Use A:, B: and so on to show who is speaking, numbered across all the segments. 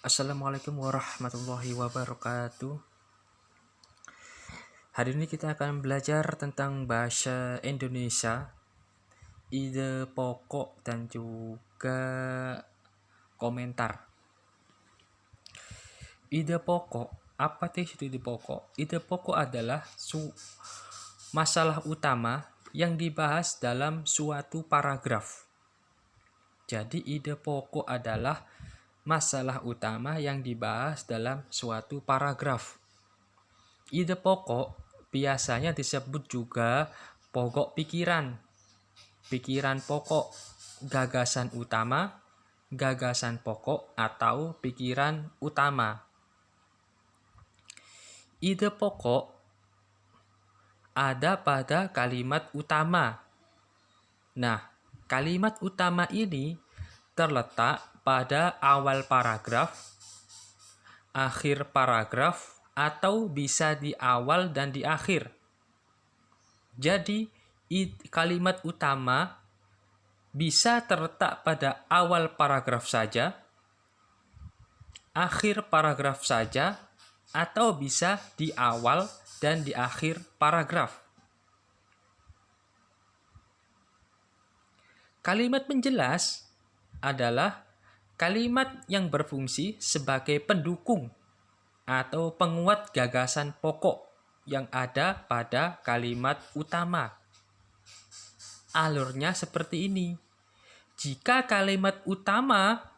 A: Assalamualaikum warahmatullahi wabarakatuh. Hari ini kita akan belajar tentang bahasa Indonesia, ide pokok dan juga komentar. Ide pokok, apa itu ide pokok? Ide pokok adalah masalah utama yang dibahas dalam suatu paragraf. Jadi ide pokok adalah masalah utama yang dibahas dalam suatu paragraf. Ide pokok biasanya disebut juga pokok pikiran, pikiran pokok, gagasan utama, gagasan pokok, atau pikiran utama. Ide pokok ada pada kalimat utama. Nah, kalimat utama ini terletak pada awal paragraf, akhir paragraf, atau bisa di awal dan di akhir. Jadi, kalimat utama bisa terletak pada awal paragraf saja, akhir paragraf saja, atau bisa di awal dan di akhir paragraf. Kalimat penjelas adalah kalimat yang berfungsi sebagai pendukung atau penguat gagasan pokok yang ada pada kalimat utama. Alurnya seperti ini. Jika kalimat utama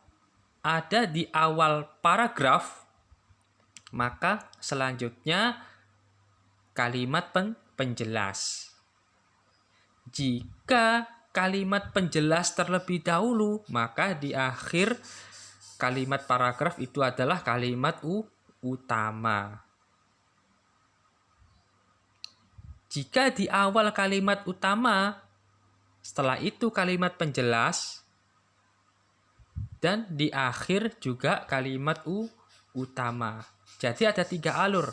A: ada di awal paragraf, maka selanjutnya kalimat penjelas. Jika kalimat penjelas terlebih dahulu, maka di akhir kalimat paragraf itu adalah kalimat utama. Jika di awal kalimat utama, setelah itu kalimat penjelas, dan di akhir juga kalimat utama. Jadi ada 3 alur.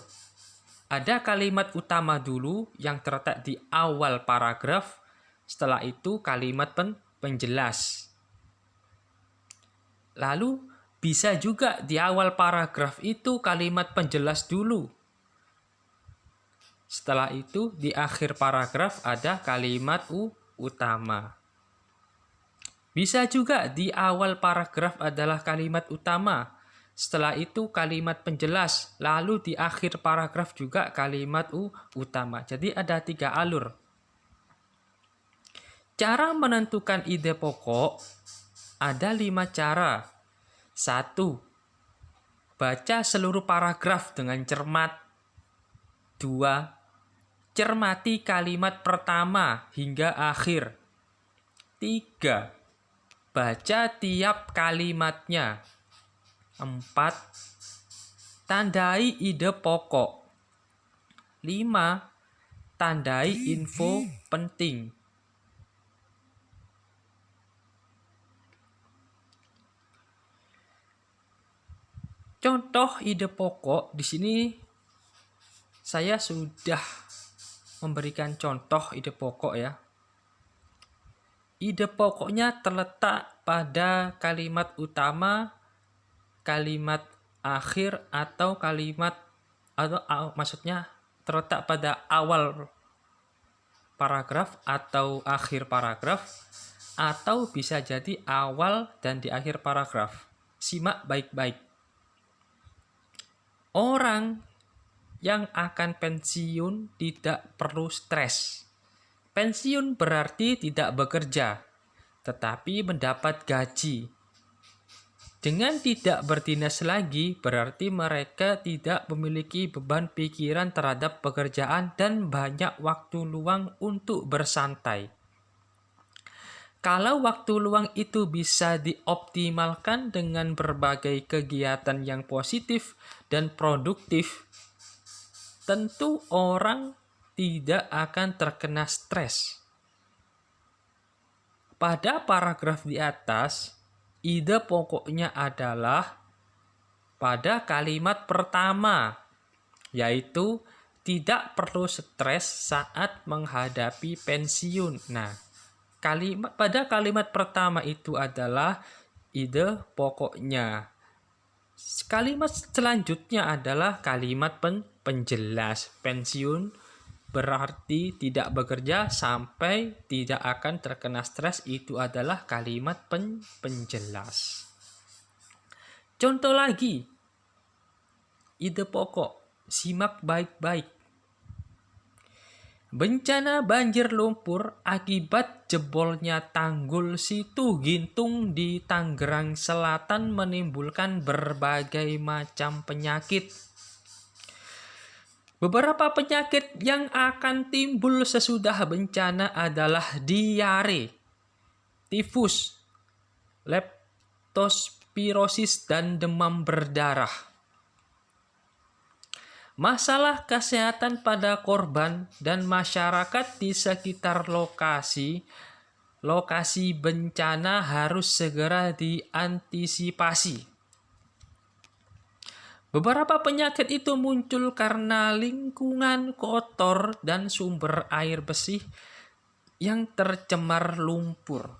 A: Ada kalimat utama dulu yang terletak di awal paragraf, setelah itu kalimat penjelas. Lalu bisa juga di awal paragraf itu kalimat penjelas dulu. Setelah itu di akhir paragraf ada kalimat utama. Bisa juga di awal paragraf adalah kalimat utama. Setelah itu kalimat penjelas, lalu di akhir paragraf juga kalimat utama. Jadi ada 3 alur. Cara menentukan ide pokok ada 5 cara. 1. Baca seluruh paragraf dengan cermat. 2. Cermati kalimat pertama hingga akhir. 3. Baca tiap kalimatnya. 4. Tandai ide pokok. 5. Tandai info penting. Contoh ide pokok di sini saya sudah memberikan contoh ide pokok ya. Ide pokoknya terletak pada kalimat utama, kalimat akhir, atau maksudnya terletak pada awal paragraf atau akhir paragraf, atau bisa jadi awal dan di akhir paragraf. Simak baik-baik. Orang yang akan pensiun tidak perlu stres. Pensiun berarti tidak bekerja, tetapi mendapat gaji. Dengan tidak berdinas lagi, berarti mereka tidak memiliki beban pikiran terhadap pekerjaan dan banyak waktu luang untuk bersantai. Kalau waktu luang itu bisa dioptimalkan dengan berbagai kegiatan yang positif dan produktif, tentu orang tidak akan terkena stres. Pada paragraf di atas, ide pokoknya adalah pada kalimat pertama, yaitu tidak perlu stres saat menghadapi pensiun. Nah, pada kalimat pertama itu adalah ide pokoknya. Kalimat selanjutnya adalah kalimat penjelas. Pensiun berarti tidak bekerja sampai tidak akan terkena stres. Itu adalah kalimat penjelas. Contoh lagi, ide pokok, simak baik-baik. Bencana banjir lumpur akibat jebolnya tanggul Situ Gintung di Tangerang Selatan menimbulkan berbagai macam penyakit. Beberapa penyakit yang akan timbul sesudah bencana adalah diare, tifus, leptospirosis, dan demam berdarah. Masalah kesehatan pada korban dan masyarakat di sekitar lokasi bencana harus segera diantisipasi. Beberapa penyakit itu muncul karena lingkungan kotor dan sumber air bersih yang tercemar lumpur.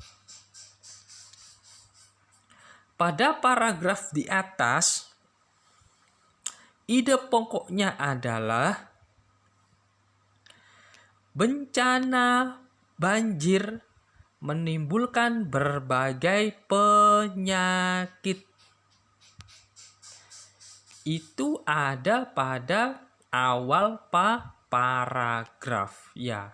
A: Pada paragraf di atas, ide pokoknya adalah bencana banjir menimbulkan berbagai penyakit. Itu ada pada awal paragraf, ya.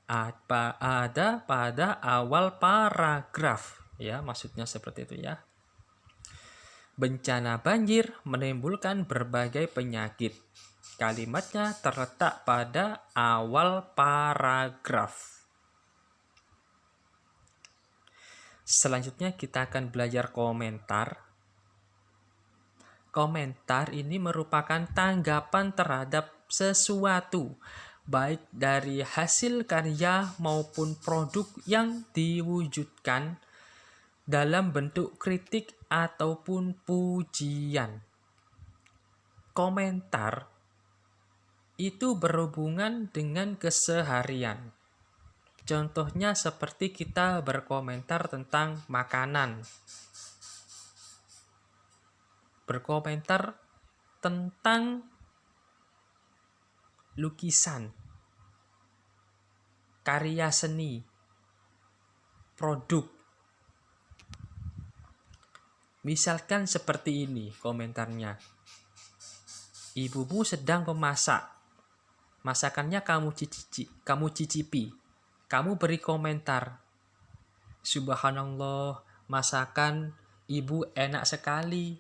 A: Ada pada awal paragraf, ya, maksudnya seperti itu, ya. Bencana banjir menimbulkan berbagai penyakit. Kalimatnya terletak pada awal paragraf. Selanjutnya kita akan belajar komentar. Komentar ini merupakan tanggapan terhadap sesuatu, baik dari hasil karya maupun produk yang diwujudkan dalam bentuk kritik ataupun pujian. Komentar itu berhubungan dengan keseharian. Contohnya seperti kita berkomentar tentang makanan, berkomentar tentang lukisan, karya seni, produk. Misalkan seperti ini komentarnya. Ibumu sedang memasak. Masakannya kamu cicipi. Kamu beri komentar. Subhanallah, masakan ibu enak sekali.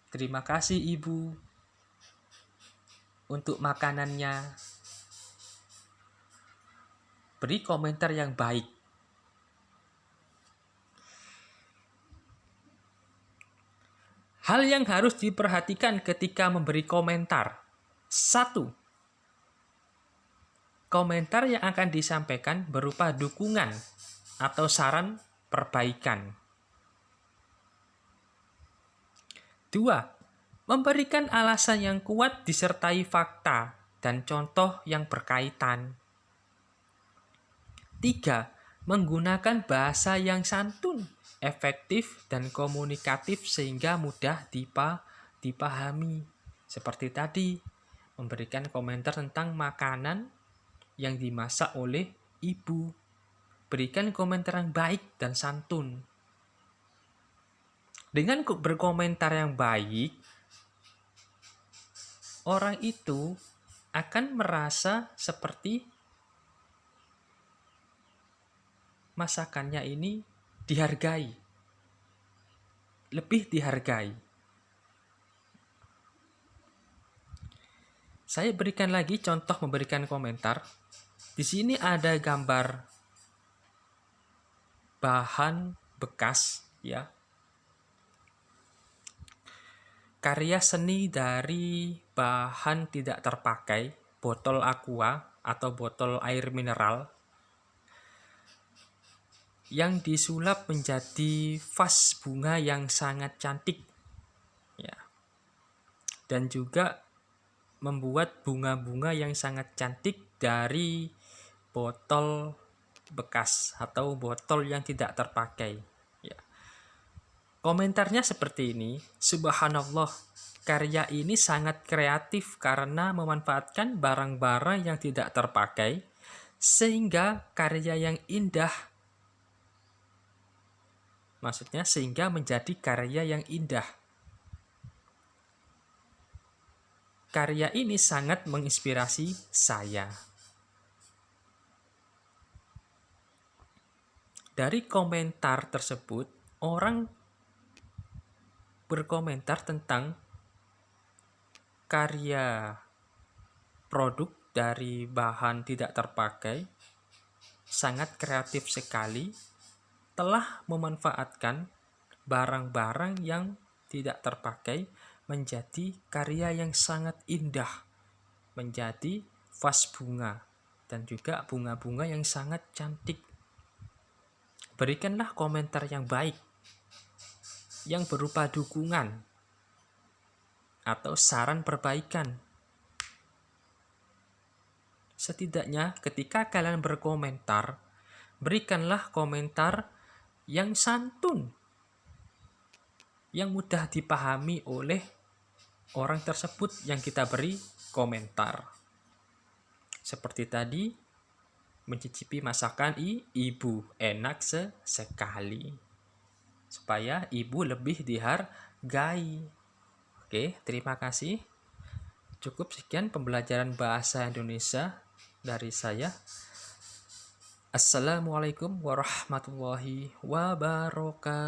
A: Terima kasih ibu untuk makanannya. Beri komentar yang baik. Hal yang harus diperhatikan ketika memberi komentar. 1. Komentar yang akan disampaikan berupa dukungan atau saran perbaikan. 2. Memberikan alasan yang kuat disertai fakta dan contoh yang berkaitan. 3. Menggunakan bahasa yang santun, efektif, dan komunikatif sehingga mudah dipahami. Seperti tadi, memberikan komentar tentang makanan yang dimasak oleh ibu. Berikan komentar yang baik dan santun. Dengan berkomentar yang baik, orang itu akan merasa seperti masakannya ini dihargai, lebih dihargai. Saya berikan lagi contoh memberikan komentar. Di sini ada gambar bahan bekas, ya. Karya seni dari bahan tidak terpakai, botol aqua atau botol air mineral yang disulap menjadi vas bunga yang sangat cantik, ya. Dan juga membuat bunga-bunga yang sangat cantik dari botol bekas atau botol yang tidak terpakai, ya. Komentarnya seperti ini, subhanallah, karya ini sangat kreatif karena memanfaatkan barang-barang yang tidak terpakai, sehingga karya yang indah, maksudnya sehingga menjadi karya yang indah. Karya ini sangat menginspirasi saya. Dari komentar tersebut, orang berkomentar tentang karya produk dari bahan tidak terpakai, sangat kreatif sekali, telah memanfaatkan barang-barang yang tidak terpakai menjadi karya yang sangat indah, menjadi vas bunga, dan juga bunga-bunga yang sangat cantik. Berikanlah komentar yang baik, yang berupa dukungan atau saran perbaikan. Setidaknya ketika kalian berkomentar, berikanlah komentar yang santun, yang mudah dipahami oleh orang tersebut yang kita beri komentar. Seperti tadi, mencicipi masakan ibu, enak sekali. Supaya ibu lebih dihargai. Oke, terima kasih. Cukup sekian pembelajaran bahasa Indonesia dari saya. Assalamualaikum warahmatullahi wabarakatuh.